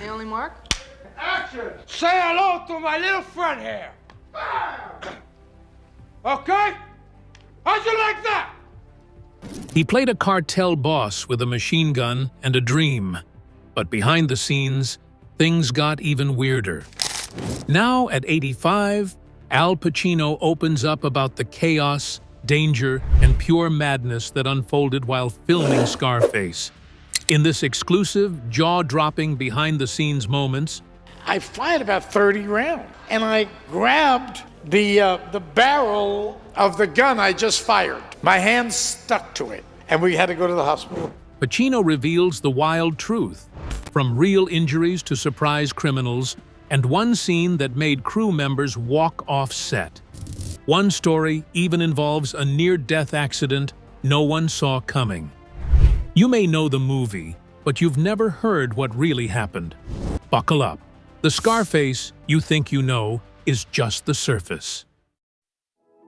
The only mark? Action! Say hello to my little friend here. Okay? How'd you like that? He played a cartel boss with a machine gun and a dream. But behind the scenes, things got even weirder. Now, at 85, Al Pacino opens up about the chaos, danger, and pure madness that unfolded while filming Scarface. In this exclusive, jaw-dropping, behind-the-scenes moments, I fired about 30 rounds, and I grabbed the barrel of the gun I just fired. My hand stuck to it, and we had to go to the hospital. Pacino reveals the wild truth, from real injuries to surprise criminals, and one scene that made crew members walk off set. One story even involves a near-death accident no one saw coming. You may know the movie, but you've never heard what really happened. Buckle up. The Scarface you think you know is just the surface.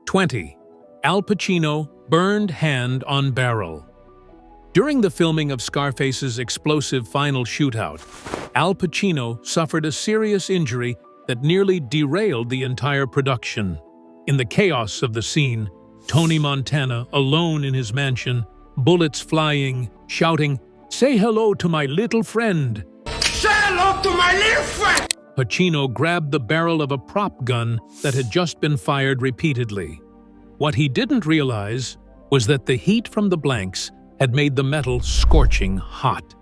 20. Al Pacino, burned hand on barrel. During the filming of Scarface's explosive final shootout, Al Pacino suffered a serious injury that nearly derailed the entire production. In the chaos of the scene, Tony Montana, alone in his mansion, bullets flying, shouting, "Say hello to my little friend." Say hello to my little friend! Pacino grabbed the barrel of a prop gun that had just been fired repeatedly. What he didn't realize was that the heat from the blanks had made the metal scorching hot.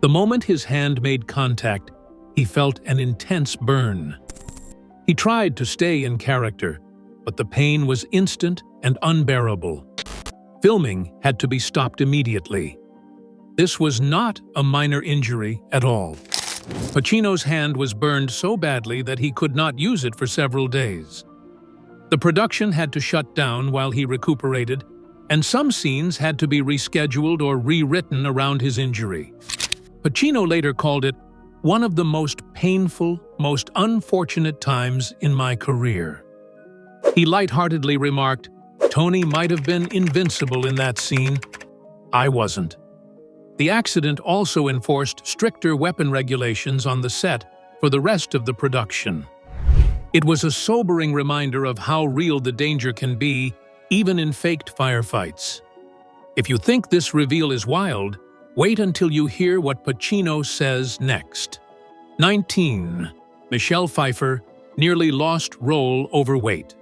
The moment his hand made contact, he felt an intense burn. He tried to stay in character, but the pain was instant and unbearable. Filming had to be stopped immediately. This was not a minor injury at all. Pacino's hand was burned so badly that he could not use it for several days. The production had to shut down while he recuperated, and some scenes had to be rescheduled or rewritten around his injury. Pacino later called it one of the most painful, most unfortunate times in my career. He lightheartedly remarked, "Tony might have been invincible in that scene. I wasn't." The accident also enforced stricter weapon regulations on the set for the rest of the production. It was a sobering reminder of how real the danger can be, even in faked firefights. If you think this reveal is wild, wait until you hear what Pacino says next. 19. Michelle Pfeiffer, nearly lost role overweight.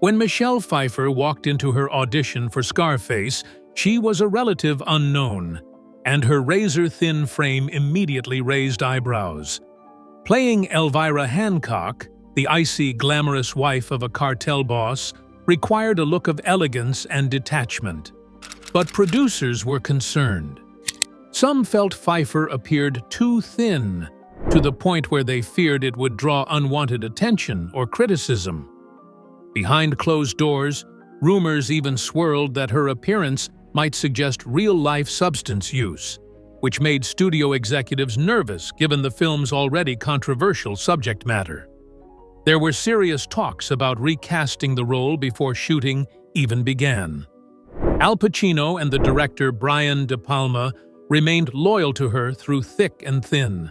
When Michelle Pfeiffer walked into her audition for Scarface, she was a relative unknown, and her razor-thin frame immediately raised eyebrows. Playing Elvira Hancock, the icy, glamorous wife of a cartel boss, required a look of elegance and detachment. But producers were concerned. Some felt Pfeiffer appeared too thin, to the point where they feared it would draw unwanted attention or criticism. Behind closed doors, rumors even swirled that her appearance might suggest real-life substance use, which made studio executives nervous given the film's already controversial subject matter. There were serious talks about recasting the role before shooting even began. Al Pacino and the director Brian De Palma remained loyal to her through thick and thin.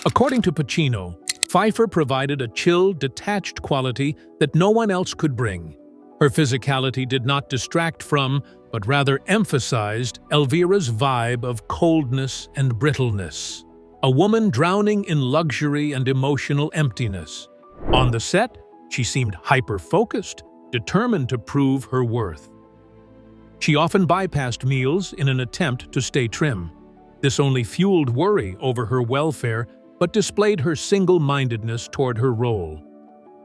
According to Pacino, Pfeiffer provided a chill, detached quality that no one else could bring. Her physicality did not distract from, but rather emphasized, Elvira's vibe of coldness and brittleness. A woman drowning in luxury and emotional emptiness. On the set, she seemed hyper-focused, determined to prove her worth. She often bypassed meals in an attempt to stay trim. This only fueled worry over her welfare, but displayed her single-mindedness toward her role.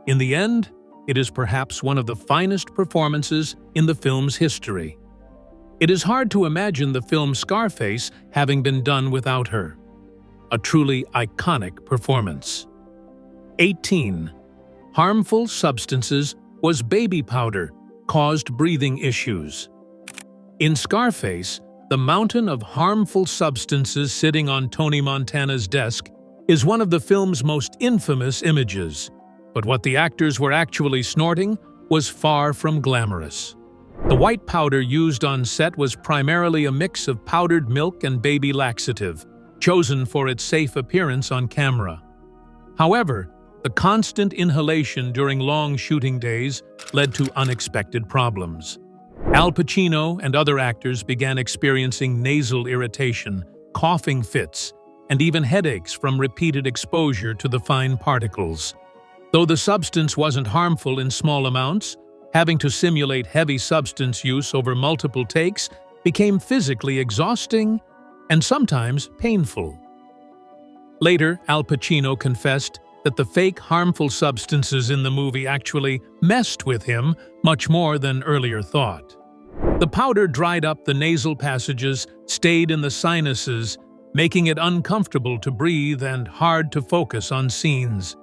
In the end, it is perhaps one of the finest performances in the film's history. It is hard to imagine the film Scarface having been done without her. A truly iconic performance. 18. Harmful substances was baby powder, caused breathing issues. In Scarface, the mountain of harmful substances sitting on Tony Montana's desk is one of the film's most infamous images. But what the actors were actually snorting was far from glamorous. The white powder used on set was primarily a mix of powdered milk and baby laxative, chosen for its safe appearance on camera. However, the constant inhalation during long shooting days led to unexpected problems. Al Pacino and other actors began experiencing nasal irritation, coughing fits, and even headaches from repeated exposure to the fine particles. Though the substance wasn't harmful in small amounts, having to simulate heavy substance use over multiple takes became physically exhausting and sometimes painful. Later, Al Pacino confessed that the fake harmful substances in the movie actually messed with him much more than earlier thought. The powder dried up the nasal passages, stayed in the sinuses, making it uncomfortable to breathe and hard to focus on scenes.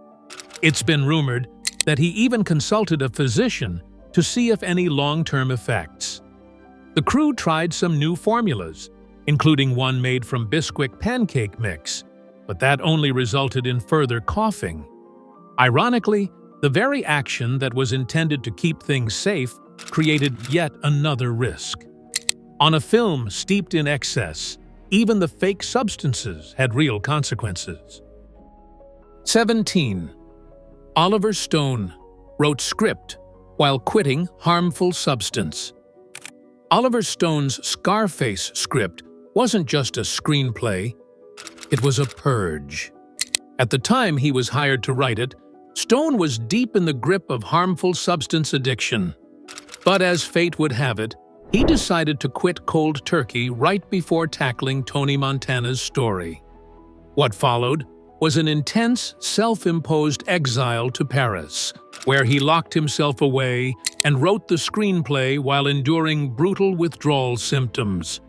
It's been rumored that he even consulted a physician to see if any long-term effects. The crew tried some new formulas, including one made from Bisquick pancake mix, but that only resulted in further coughing. Ironically, the very action that was intended to keep things safe created yet another risk. On a film steeped in excess, even the fake substances had real consequences. 17. Oliver Stone wrote script while quitting harmful substance. Oliver Stone's Scarface script wasn't just a screenplay, it was a purge. At the time he was hired to write it, Stone was deep in the grip of harmful substance addiction. But as fate would have it, he decided to quit cold turkey right before tackling Tony Montana's story. What followed was an intense, self-imposed exile to Paris, where he locked himself away and wrote the screenplay while enduring brutal withdrawal symptoms.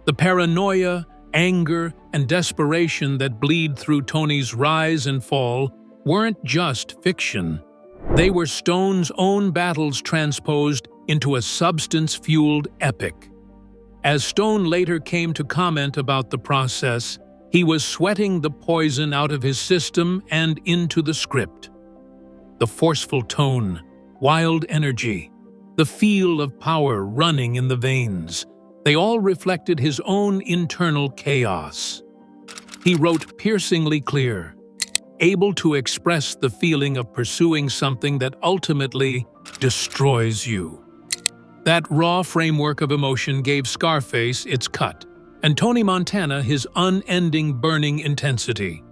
The paranoia, anger, and desperation that bleed through Tony's rise and fall weren't just fiction. They were Stone's own battles transposed into a substance-fueled epic. As Stone later came to comment about the process, he was sweating the poison out of his system and into the script. The forceful tone, wild energy, the feel of power running in the veins, they all reflected his own internal chaos. He wrote piercingly clear, able to express the feeling of pursuing something that ultimately destroys you. That raw framework of emotion gave Scarface its cut, and Tony Montana his unending burning intensity.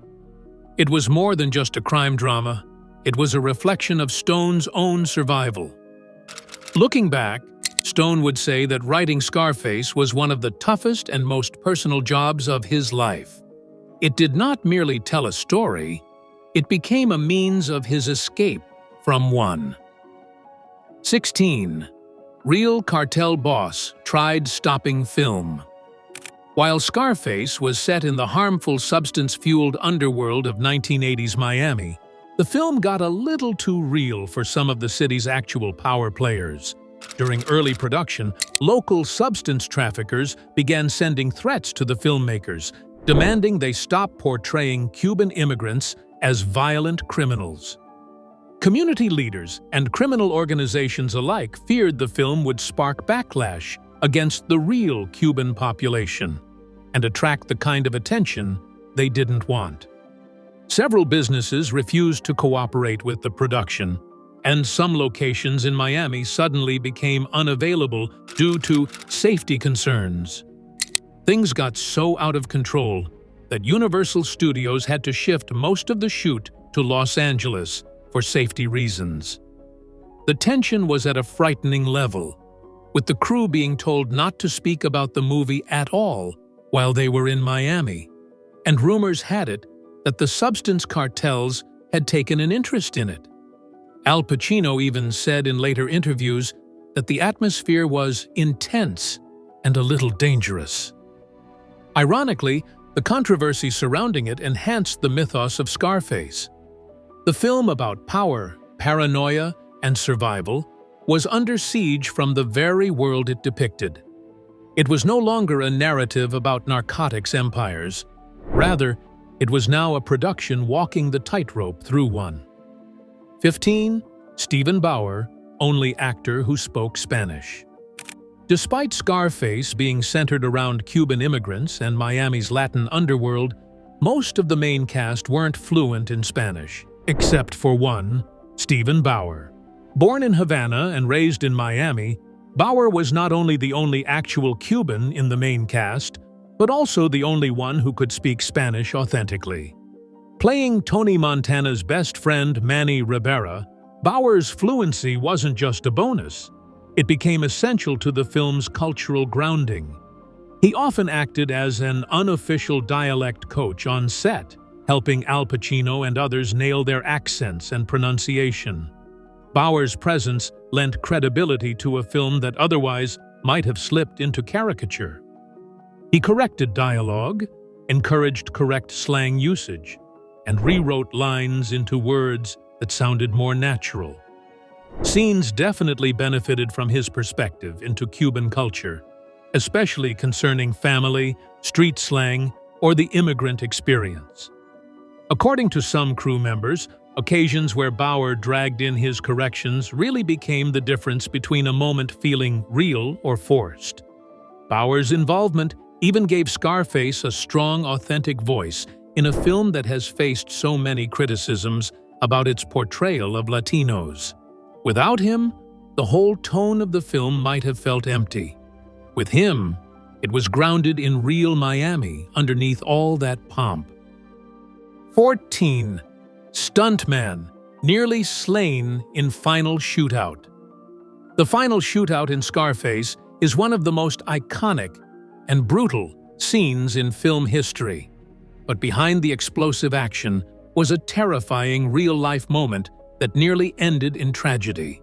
It was more than just a crime drama, it was a reflection of Stone's own survival. Looking back, Stone would say that writing Scarface was one of the toughest and most personal jobs of his life. It did not merely tell a story, it became a means of his escape from one. 16. Real cartel boss tried stopping film. While Scarface was set in the harmful substance-fueled underworld of 1980s Miami, the film got a little too real for some of the city's actual power players. During early production, local substance traffickers began sending threats to the filmmakers, demanding they stop portraying Cuban immigrants as violent criminals. Community leaders and criminal organizations alike feared the film would spark backlash against the real Cuban population and attract the kind of attention they didn't want. Several businesses refused to cooperate with the production, and some locations in Miami suddenly became unavailable due to safety concerns. Things got so out of control that Universal Studios had to shift most of the shoot to Los Angeles for safety reasons. The tension was at a frightening level, with the crew being told not to speak about the movie at all while they were in Miami, and rumors had it that the substance cartels had taken an interest in it. Al Pacino even said in later interviews that the atmosphere was intense and a little dangerous. Ironically, the controversy surrounding it enhanced the mythos of Scarface. The film about power, paranoia, and survival was under siege from the very world it depicted. It was no longer a narrative about narcotics empires. Rather, it was now a production walking the tightrope through one. 15. Steven Bauer, only actor who spoke Spanish. Despite Scarface being centered around Cuban immigrants and Miami's Latin underworld, Most of the main cast weren't fluent in Spanish, except for one, Stephen Bauer. Born in Havana and raised in Miami, Bauer was not only the only actual Cuban in the main cast, but also the only one who could speak Spanish authentically. Playing Tony Montana's best friend Manny Rivera, Bauer's fluency wasn't just a bonus. It became essential to the film's cultural grounding. He often acted as an unofficial dialect coach on set, helping Al Pacino and others nail their accents and pronunciation. Bauer's presence lent credibility to a film that otherwise might have slipped into caricature. He corrected dialogue, encouraged correct slang usage, and rewrote lines into words that sounded more natural. Scenes definitely benefited from his perspective into Cuban culture, especially concerning family, street slang, or the immigrant experience. According to some crew members, occasions where Bauer dragged in his corrections really became the difference between a moment feeling real or forced. Bauer's involvement even gave Scarface a strong, authentic voice in a film that has faced so many criticisms about its portrayal of Latinos. Without him, the whole tone of the film might have felt empty. With him, it was grounded in real Miami underneath all that pomp. 14. Stuntman, nearly slain in final shootout. The final shootout in Scarface is one of the most iconic and brutal scenes in film history. But behind the explosive action was a terrifying real-life moment that nearly ended in tragedy.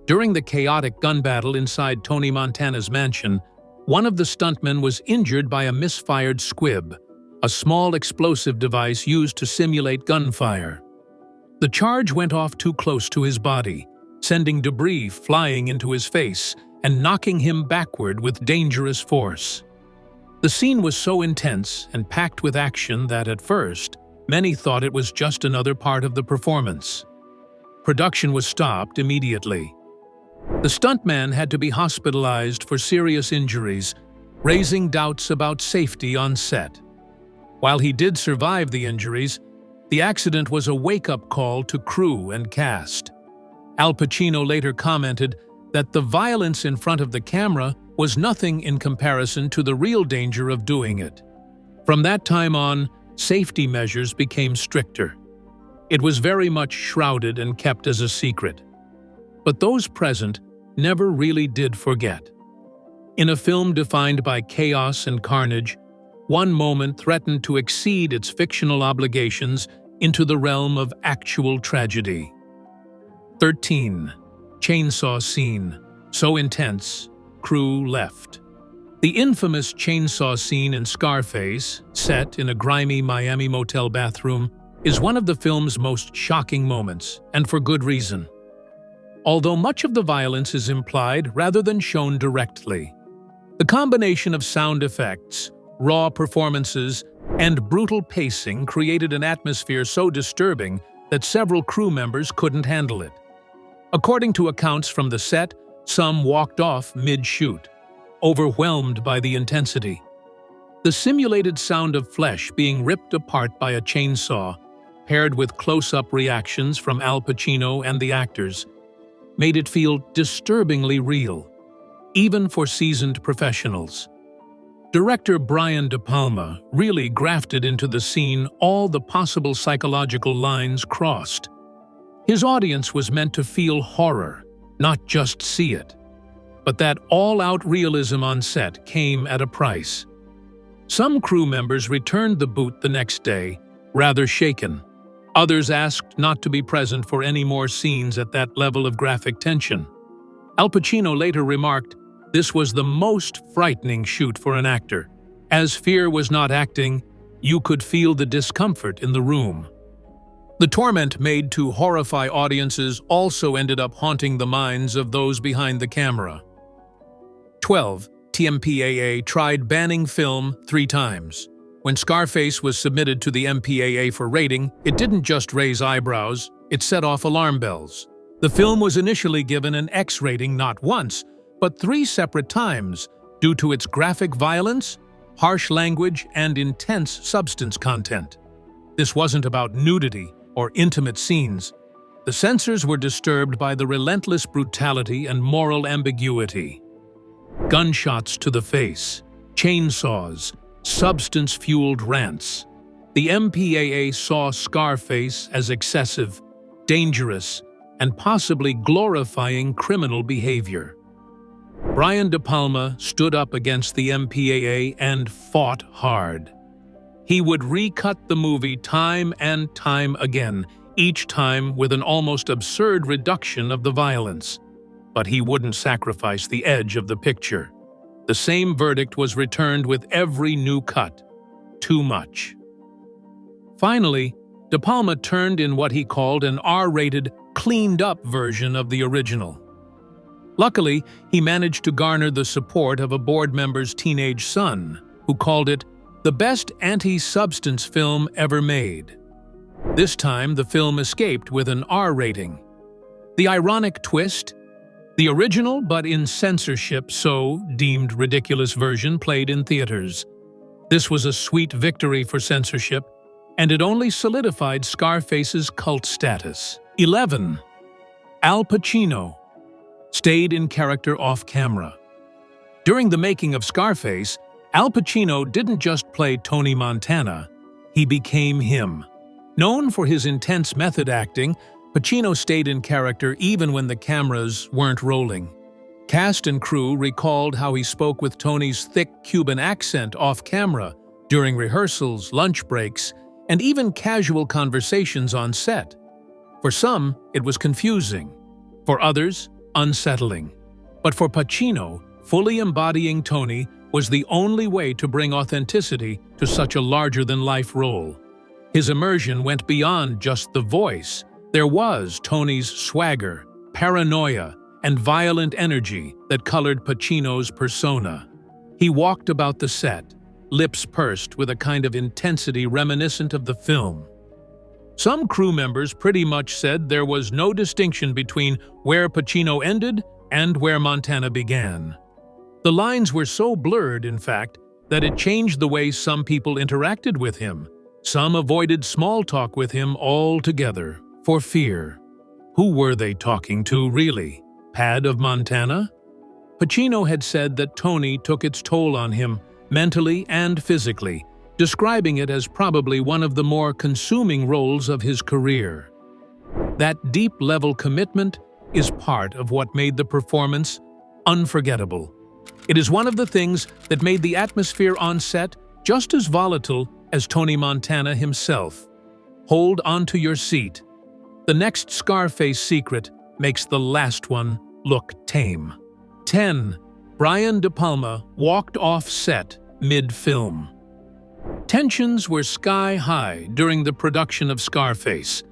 During the chaotic gun battle inside Tony Montana's mansion, one of the stuntmen was injured by a misfired squib, a small explosive device used to simulate gunfire. The charge went off too close to his body, sending debris flying into his face and knocking him backward with dangerous force. The scene was so intense and packed with action that at first, many thought it was just another part of the performance. Production was stopped immediately. The stuntman had to be hospitalized for serious injuries, raising doubts about safety on set. While he did survive the injuries, the accident was a wake-up call to crew and cast. Al Pacino later commented that the violence in front of the camera was nothing in comparison to the real danger of doing it. From that time on, safety measures became stricter. It was very much shrouded and kept as a secret. But those present never really did forget. In a film defined by chaos and carnage, one moment threatened to exceed its fictional obligations into the realm of actual tragedy. 13. Chainsaw scene. So intense, crew left. The infamous chainsaw scene in Scarface, set in a grimy Miami motel bathroom, is one of the film's most shocking moments, and for good reason. Although much of the violence is implied rather than shown directly, the combination of sound effects, raw performances, and brutal pacing created an atmosphere so disturbing that several crew members couldn't handle it. According to accounts from the set, some walked off mid-shoot, overwhelmed by the intensity. The simulated sound of flesh being ripped apart by a chainsaw, paired with close-up reactions from Al Pacino and the actors, made it feel disturbingly real, even for seasoned professionals. Director Brian De Palma really grafted into the scene all the possible psychological lines crossed. His audience was meant to feel horror, not just see it. But that all-out realism on set came at a price. Some crew members returned the boot the next day, rather shaken. Others asked not to be present for any more scenes at that level of graphic tension. Al Pacino later remarked, "This was the most frightening shoot for an actor. As fear was not acting, you could feel the discomfort in the room." The torment made to horrify audiences also ended up haunting the minds of those behind the camera. 12. MPAA tried banning film 3 times. When Scarface was submitted to the MPAA for rating, it didn't just raise eyebrows, it set off alarm bells. The film was initially given an X rating not once, but 3 separate times, due to its graphic violence, harsh language, and intense substance content. This wasn't about nudity or intimate scenes. The censors were disturbed by the relentless brutality and moral ambiguity. Gunshots to the face, chainsaws, substance-fueled rants. The MPAA saw Scarface as excessive, dangerous, and possibly glorifying criminal behavior. Brian De Palma stood up against the MPAA and fought hard. He would recut the movie time and time again, each time with an almost absurd reduction of the violence. But he wouldn't sacrifice the edge of the picture. The same verdict was returned with every new cut. Too much. Finally, De Palma turned in what he called an R-rated, cleaned-up version of the original. Luckily, he managed to garner the support of a board member's teenage son, who called it the best anti-substance film ever made. This time, the film escaped with an R rating. The ironic twist? The original, but in censorship, so deemed ridiculous version played in theaters. This was a sweet victory for censorship, and it only solidified Scarface's cult status. 11. Al Pacino stayed in character off-camera. During the making of Scarface, Al Pacino didn't just play Tony Montana, he became him. Known for his intense method acting, Pacino stayed in character even when the cameras weren't rolling. Cast and crew recalled how he spoke with Tony's thick Cuban accent off-camera during rehearsals, lunch breaks, and even casual conversations on set. For some, it was confusing. For others, unsettling. But for Pacino, fully embodying Tony was the only way to bring authenticity to such a larger-than-life role. His immersion went beyond just the voice. There was Tony's swagger, paranoia, and violent energy that colored Pacino's persona. He walked about the set, lips pursed with a kind of intensity reminiscent of the film. Some crew members pretty much said there was no distinction between where Pacino ended and where Montana began. The lines were so blurred, in fact, that it changed the way some people interacted with him. Some avoided small talk with him altogether, for fear. Who were they talking to, really? Pad of Montana? Pacino had said that Tony took its toll on him, mentally and physically, describing it as probably one of the more consuming roles of his career. That deep-level commitment is part of what made the performance unforgettable. It is one of the things that made the atmosphere on set just as volatile as Tony Montana himself. Hold onto your seat. The next Scarface secret makes the last one look tame. 10. Brian De Palma walked off set mid-film. Tensions were sky-high during the production of Scarface,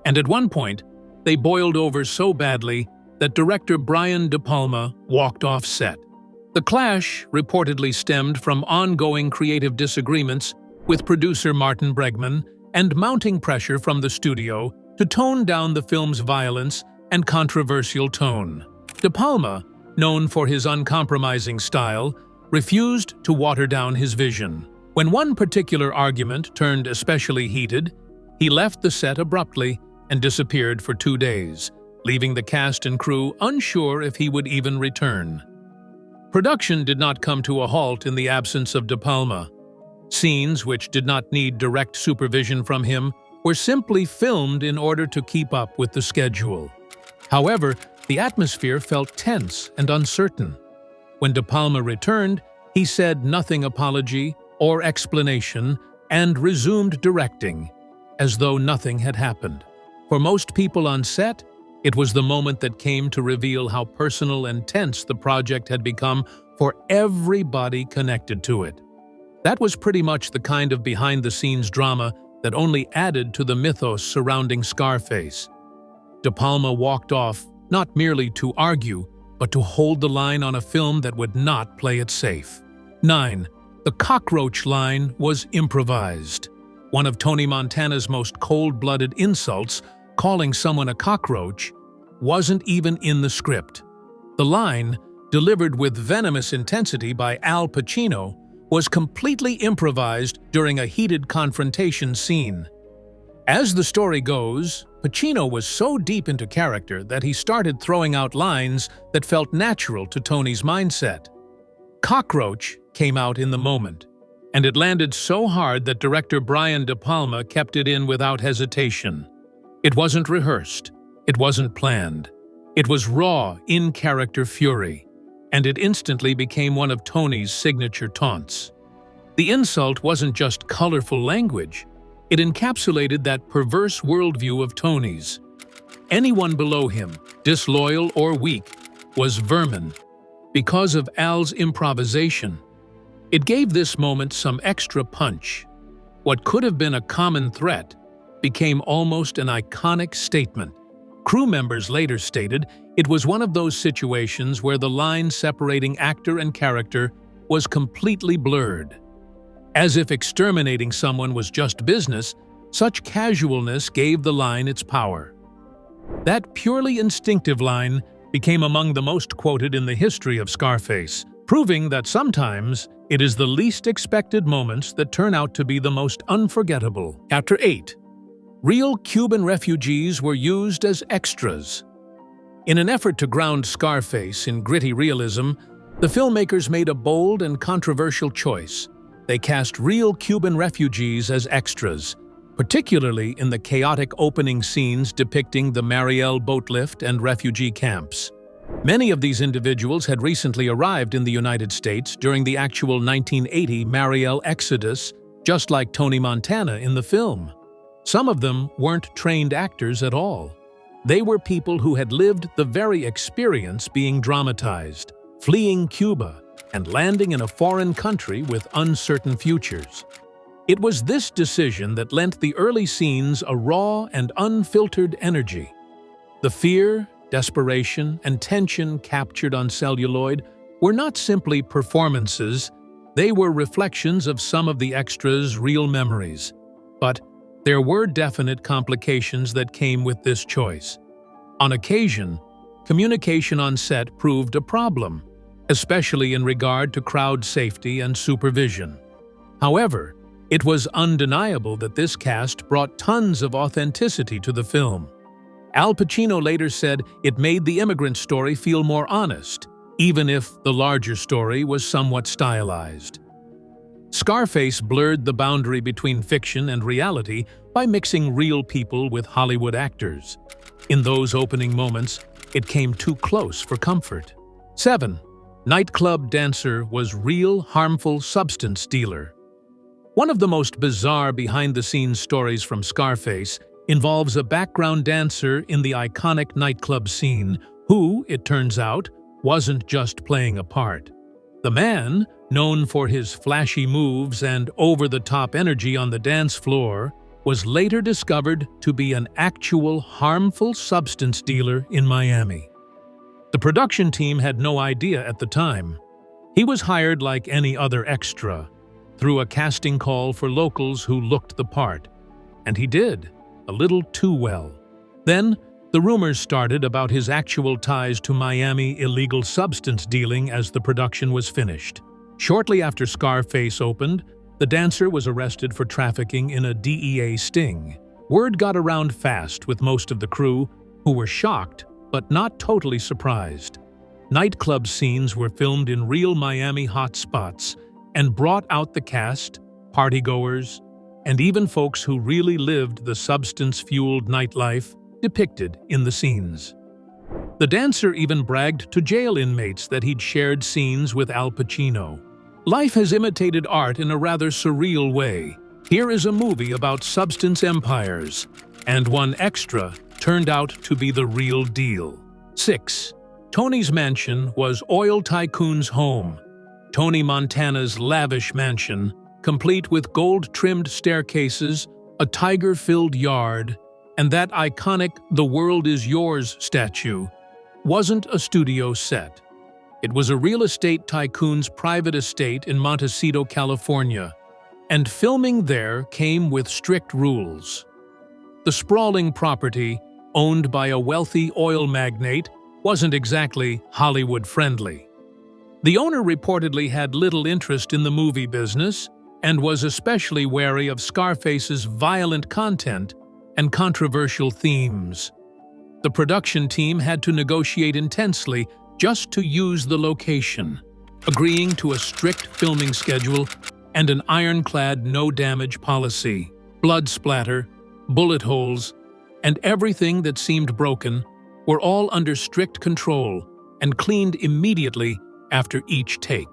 and at one point, they boiled over so badly that director Brian De Palma walked off set. The clash reportedly stemmed from ongoing creative disagreements with producer Martin Bregman and mounting pressure from the studio to tone down the film's violence and controversial tone. De Palma, known for his uncompromising style, refused to water down his vision. When one particular argument turned especially heated, he left the set abruptly and disappeared for 2 days, leaving the cast and crew unsure if he would even return. Production did not come to a halt in the absence of De Palma. Scenes which did not need direct supervision from him were simply filmed in order to keep up with the schedule. However, the atmosphere felt tense and uncertain. When De Palma returned, he said nothing apology or explanation and resumed directing, as though nothing had happened. For most people on set, it was the moment that came to reveal how personal and tense the project had become for everybody connected to it. That was pretty much the kind of behind-the-scenes drama that only added to the mythos surrounding Scarface. De Palma walked off not merely to argue, but to hold the line on a film that would not play it safe. 9. The cockroach line was improvised. One of Tony Montana's most cold-blooded insults, calling someone a cockroach, wasn't even in the script. The line, delivered with venomous intensity by Al Pacino, was completely improvised during a heated confrontation scene. As the story goes, Pacino was so deep into character that he started throwing out lines that felt natural to Tony's mindset. Cockroach came out in the moment, and it landed so hard that director Brian De Palma kept it in without hesitation. It wasn't rehearsed. It wasn't planned. It was raw, in-character fury, and it instantly became one of Tony's signature taunts. The insult wasn't just colorful language. It encapsulated that perverse worldview of Tony's. Anyone below him, disloyal or weak, was vermin. Because of Al's improvisation, it gave this moment some extra punch. What could have been a common threat became almost an iconic statement. Crew members later stated it was one of those situations where the line separating actor and character was completely blurred. As if exterminating someone was just business, such casualness gave the line its power. That purely instinctive line became among the most quoted in the history of Scarface, proving that sometimes it is the least expected moments that turn out to be the most unforgettable. Chapter 8. Real Cuban refugees were used as extras. In an effort to ground Scarface in gritty realism, the filmmakers made a bold and controversial choice. They cast real Cuban refugees as extras, particularly in the chaotic opening scenes depicting the Mariel boat lift and refugee camps. Many of these individuals had recently arrived in the United States during the actual 1980 Mariel exodus, just like Tony Montana in the film. Some of them weren't trained actors at all. They were people who had lived the very experience being dramatized, fleeing Cuba and landing in a foreign country with uncertain futures. It was this decision that lent the early scenes a raw and unfiltered energy. The fear, desperation, and tension captured on celluloid were not simply performances, they were reflections of some of the extras' real memories. But there were definite complications that came with this choice. On occasion, communication on set proved a problem, especially in regard to crowd safety and supervision. However, it was undeniable that this cast brought tons of authenticity to the film. Al Pacino later said it made the immigrant story feel more honest, even if the larger story was somewhat stylized. Scarface blurred the boundary between fiction and reality by mixing real people with Hollywood actors. In those opening moments, it came too close for comfort. 7. Nightclub dancer was real harmful substance dealer. One of the most bizarre behind-the-scenes stories from Scarface involves a background dancer in the iconic nightclub scene who, it turns out, wasn't just playing a part. The man, known for his flashy moves and over-the-top energy on the dance floor, was later discovered to be an actual harmful substance dealer in Miami. The production team had no idea at the time. He was hired like any other extra, through a casting call for locals who looked the part. And he did, a little too well. Then, the rumors started about his actual ties to Miami illegal substance dealing as the production was finished. Shortly after Scarface opened, the dancer was arrested for trafficking in a DEA sting. Word got around fast with most of the crew, who were shocked but not totally surprised. Nightclub scenes were filmed in real Miami hotspots and brought out the cast, partygoers, and even folks who really lived the substance-fueled nightlife depicted in the scenes. The dancer even bragged to jail inmates that he'd shared scenes with Al Pacino. Life has imitated art in a rather surreal way. Here is a movie about substance empires, and one extra turned out to be the real deal. 6. Tony's mansion was oil tycoon's home. Tony Montana's lavish mansion, complete with gold-trimmed staircases, a tiger-filled yard, and that iconic "The World Is Yours" statue, wasn't a studio set. It was a real estate tycoon's private estate in Montecito, California, and filming there came with strict rules. The sprawling property, owned by a wealthy oil magnate, wasn't exactly Hollywood-friendly. The owner reportedly had little interest in the movie business and was especially wary of Scarface's violent content and controversial themes. The production team had to negotiate intensely just to use the location, agreeing to a strict filming schedule and an ironclad no-damage policy. Blood splatter, bullet holes, and everything that seemed broken were all under strict control and cleaned immediately after each take.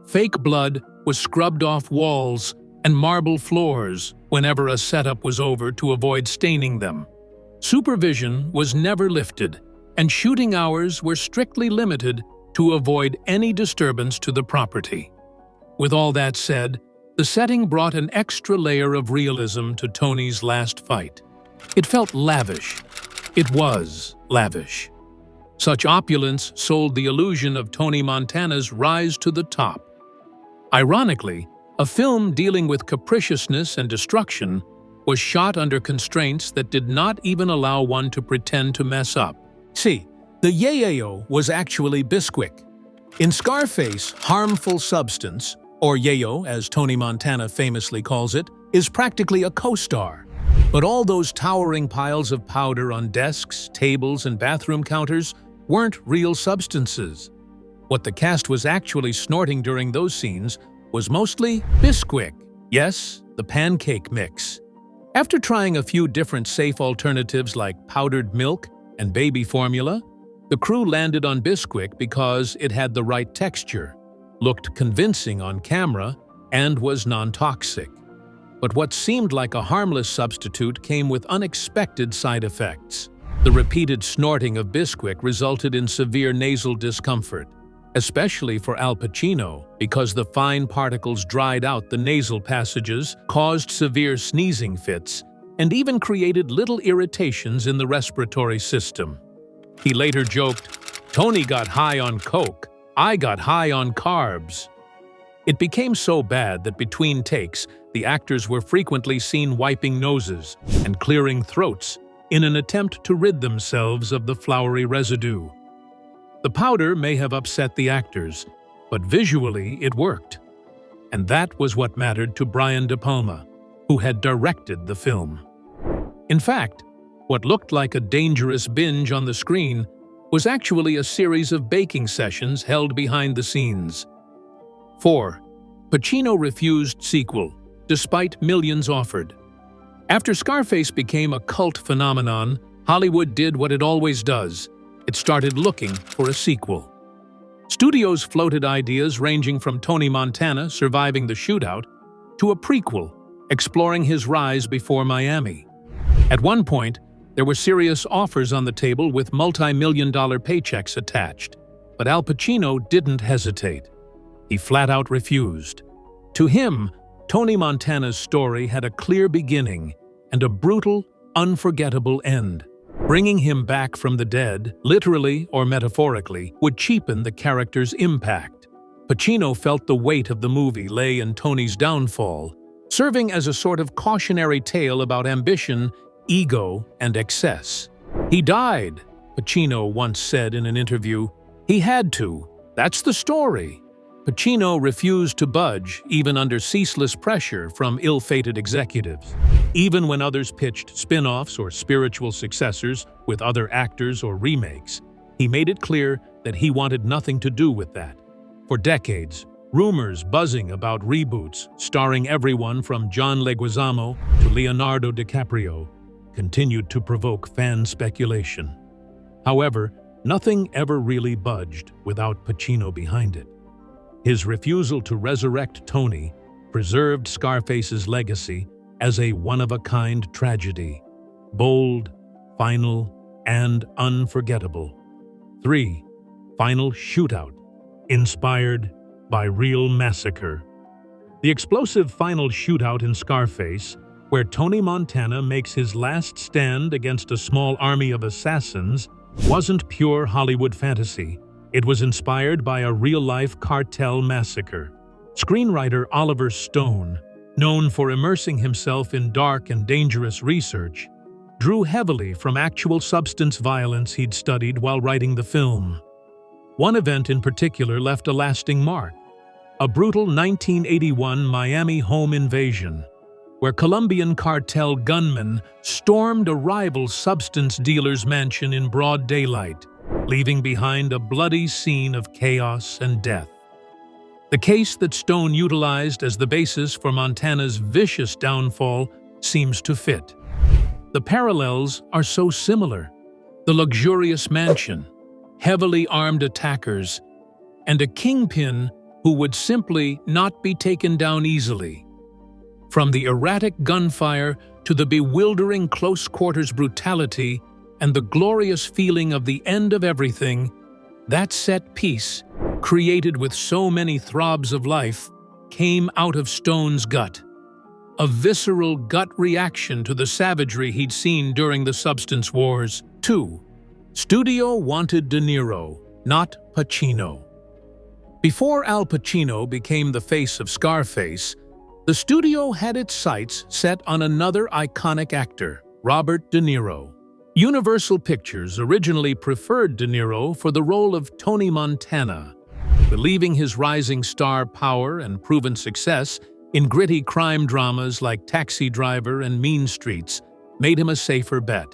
Fake blood was scrubbed off walls and marble floors whenever a setup was over to avoid staining them. Supervision was never lifted, and shooting hours were strictly limited to avoid any disturbance to the property. With all that said, the setting brought an extra layer of realism to Tony's last fight. It felt lavish. It was lavish. Such opulence sold the illusion of Tony Montana's rise to the top. Ironically, a film dealing with capriciousness and destruction was shot under constraints that did not even allow one to pretend to mess up. See, the yayo was actually Bisquick. In Scarface, harmful substance, or yayo as Tony Montana famously calls it, is practically a co-star. But all those towering piles of powder on desks, tables, and bathroom counters weren't real substances. What the cast was actually snorting during those scenes was mostly Bisquick. Yes, the pancake mix. After trying a few different safe alternatives like powdered milk and baby formula, the crew landed on Bisquick because it had the right texture, looked convincing on camera, and was non-toxic. But what seemed like a harmless substitute came with unexpected side effects. The repeated snorting of Bisquick resulted in severe nasal discomfort, especially for Al Pacino, because the fine particles dried out the nasal passages, caused severe sneezing fits, and even created little irritations in the respiratory system. He later joked, "Tony got high on coke, I got high on carbs." It became so bad that between takes, the actors were frequently seen wiping noses and clearing throats in an attempt to rid themselves of the floury residue. The powder may have upset the actors, but visually it worked. And that was what mattered to Brian De Palma, who had directed the film. In fact, what looked like a dangerous binge on the screen was actually a series of baking sessions held behind the scenes. 4. Pacino refused sequel, despite millions offered. After Scarface became a cult phenomenon, Hollywood did what it always does. It started looking for a sequel. Studios floated ideas ranging from Tony Montana surviving the shootout to a prequel exploring his rise before Miami. At one point, there were serious offers on the table with multi-million-dollar paychecks attached, but Al Pacino didn't hesitate. He flat-out refused. To him, Tony Montana's story had a clear beginning and a brutal, unforgettable end. Bringing him back from the dead, literally or metaphorically, would cheapen the character's impact. Pacino felt the weight of the movie lay in Tony's downfall, serving as a sort of cautionary tale about ambition, ego, and excess. "He died," Pacino once said in an interview. "He had to. That's the story." Pacino refused to budge, even under ceaseless pressure from ill-fated executives. Even when others pitched spin-offs or spiritual successors with other actors or remakes, he made it clear that he wanted nothing to do with that. For decades, rumors buzzing about reboots starring everyone from John Leguizamo to Leonardo DiCaprio continued to provoke fan speculation. However, nothing ever really budged without Pacino behind it. His refusal to resurrect Tony preserved Scarface's legacy as a one-of-a-kind tragedy, bold, final, and unforgettable. 3. Final Shootout, inspired by real massacre. The explosive final shootout in Scarface, where Tony Montana makes his last stand against a small army of assassins, wasn't pure Hollywood fantasy. It was inspired by a real-life cartel massacre. Screenwriter Oliver Stone, known for immersing himself in dark and dangerous research, drew heavily from actual substance violence he'd studied while writing the film. One event in particular left a lasting mark: a brutal 1981 Miami home invasion, where Colombian cartel gunmen stormed a rival substance dealer's mansion in broad daylight, leaving behind a bloody scene of chaos and death. The case that Stone utilized as the basis for Montana's vicious downfall seems to fit. The parallels are so similar: the luxurious mansion, heavily armed attackers, and a kingpin who would simply not be taken down easily. From the erratic gunfire to the bewildering close-quarters brutality and the glorious feeling of the end of everything, that set piece, created with so many throbs of life, came out of Stone's gut. A visceral gut reaction to the savagery he'd seen during the substance wars. 2. Studio wanted De Niro, not Pacino. Before Al Pacino became the face of Scarface, the studio had its sights set on another iconic actor, Robert De Niro. Universal Pictures originally preferred De Niro for the role of Tony Montana, believing his rising star power and proven success in gritty crime dramas like Taxi Driver and Mean Streets made him a safer bet.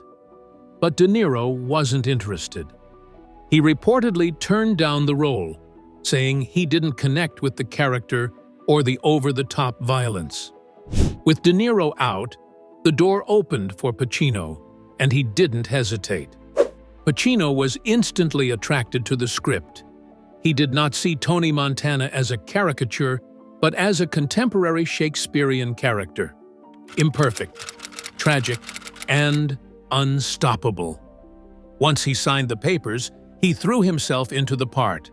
But De Niro wasn't interested. He reportedly turned down the role, saying he didn't connect with the character or the over-the-top violence. With De Niro out, the door opened for Pacino, and he didn't hesitate. Pacino was instantly attracted to the script. He did not see Tony Montana as a caricature, but as a contemporary Shakespearean character. Imperfect, tragic, and unstoppable. Once he signed the papers, he threw himself into the part.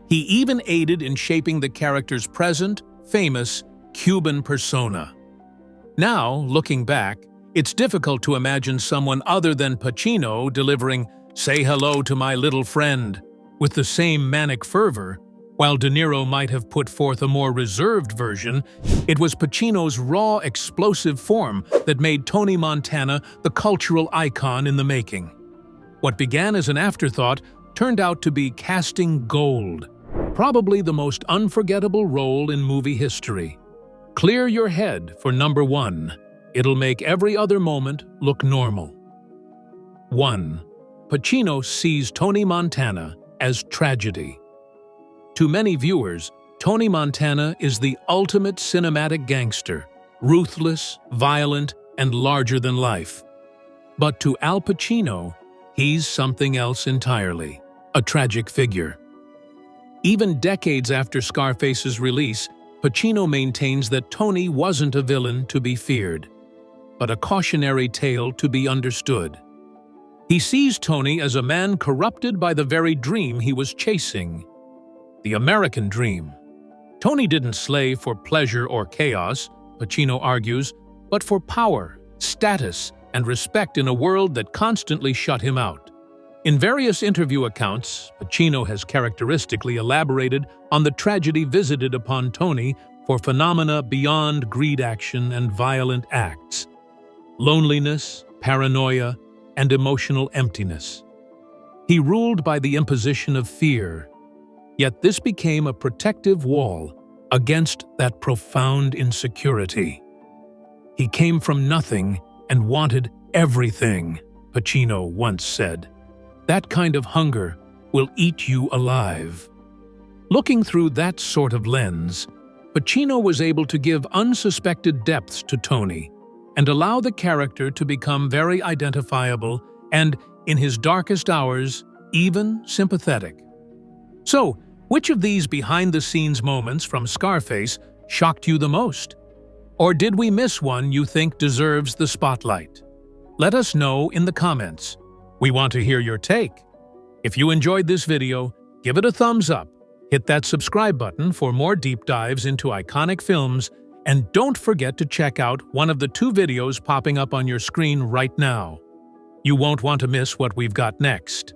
He even aided in shaping the character's present, famous Cuban persona. Now, looking back, it's difficult to imagine someone other than Pacino delivering "Say hello to my little friend" with the same manic fervor. While De Niro might have put forth a more reserved version, it was Pacino's raw, explosive form that made Tony Montana the cultural icon in the making. What began as an afterthought turned out to be casting gold, probably the most unforgettable role in movie history. Clear your head for number 1. It'll make every other moment look normal. 1. Pacino sees Tony Montana as tragedy. To many viewers, Tony Montana is the ultimate cinematic gangster, ruthless, violent, and larger than life. But to Al Pacino, he's something else entirely, a tragic figure. Even decades after Scarface's release, Pacino maintains that Tony wasn't a villain to be feared, but a cautionary tale to be understood. He sees Tony as a man corrupted by the very dream he was chasing, the American dream. Tony didn't slay for pleasure or chaos, Pacino argues, but for power, status, and respect in a world that constantly shut him out. In various interview accounts, Pacino has characteristically elaborated on the tragedy visited upon Tony for phenomena beyond greed action and violent acts: loneliness, paranoia, and emotional emptiness. He ruled by the imposition of fear, yet this became a protective wall against that profound insecurity. He came from nothing and wanted everything, Pacino once said. That kind of hunger will eat you alive. Looking through that sort of lens, Pacino was able to give unsuspected depths to Tony and allow the character to become very identifiable and, in his darkest hours, even sympathetic. So, which of these behind-the-scenes moments from Scarface shocked you the most? Or did we miss one you think deserves the spotlight? Let us know in the comments. We want to hear your take. If you enjoyed this video, give it a thumbs up, hit that subscribe button for more deep dives into iconic films, and don't forget to check out one of the 2 videos popping up on your screen right now. You won't want to miss what we've got next.